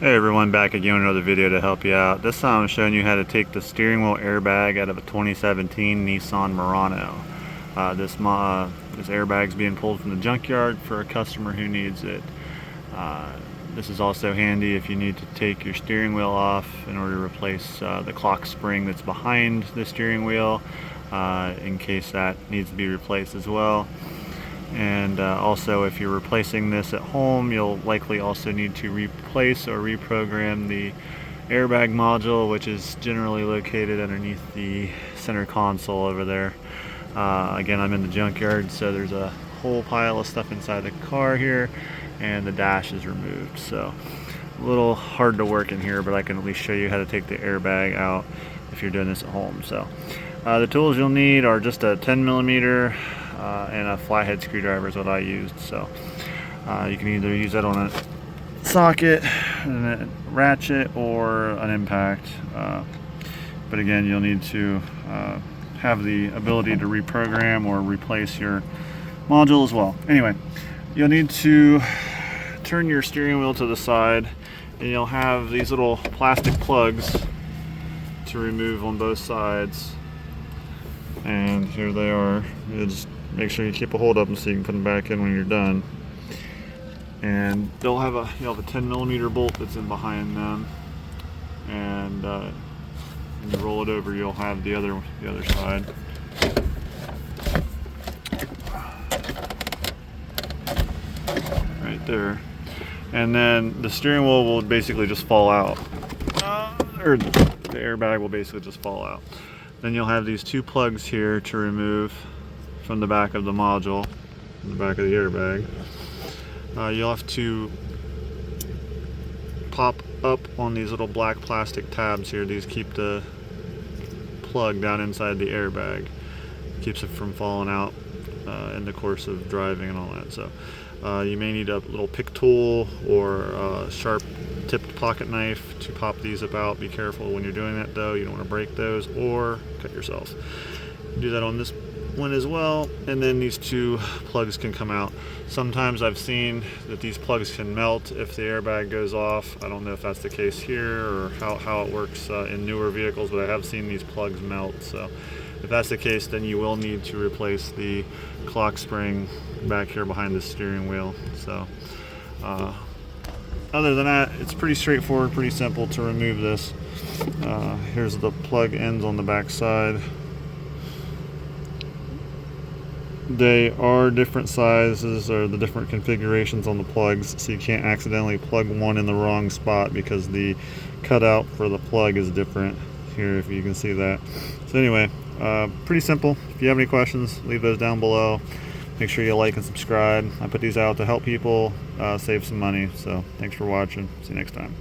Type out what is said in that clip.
Hey everyone, back again with another video to help you out. This time I'm showing you how to take the steering wheel airbag out of a 2017 Nissan Murano. This airbag is being pulled from the junkyard for a customer who needs it. This is also handy if you need to take your steering wheel off in order to replace the clock spring that's behind the steering wheel, in case that needs to be replaced as well. And also, if you're replacing this at home, you'll likely also need to replace or reprogram the airbag module, which is generally located underneath the center console over there. Again, I'm in the junkyard, so there's a whole pile of stuff inside the car here, and the dash is removed. So a little hard to work in here, but I can at least show you how to take the airbag out if you're doing this at home. So the tools you'll need are just a 10mm and a flathead screwdriver is what I used. So you can either use that on a socket, and a ratchet, or an impact. But again, you'll need to have the ability to reprogram or replace your module as well. Anyway, you'll need to turn your steering wheel to the side, and you'll have these little plastic plugs to remove on both sides. And here they are. You just make sure you keep a hold of them so you can put them back in when you're done. And you'll have a 10mm bolt that's in behind them, and when you roll it over, you'll have the other side. Right there. And then the steering wheel will basically just fall out, or the airbag will basically just fall out. Then you'll have these two plugs here to remove from the back of the module, from the back of the airbag. You'll have to pop up on these little black plastic tabs here. These keep the plug down inside the airbag. Keeps it from falling out in the course of driving and all that. So you may need a little pick tool or a sharp tipped pocket knife to pop these up out. Be careful when you're doing that though, you don't want to break those or cut yourself. Do that on this one as well, and then these two plugs can come out. Sometimes I've seen that these plugs can melt if the airbag goes off. I don't know if that's the case here or how it works in newer vehicles, but I have seen these plugs melt. So if that's the case, then you will need to replace the clock spring back here behind the steering wheel. So other than that, it's pretty straightforward, pretty simple to remove this. Here's the plug ends on the back side. They are different sizes, or the different configurations on the plugs, so you can't accidentally plug one in the wrong spot because the cutout for the plug is different here, if you can see that. So anyway, pretty simple. If you have any questions, leave those down below. Make sure you like and subscribe. I put these out to help people save some money. So thanks for watching. See you next time.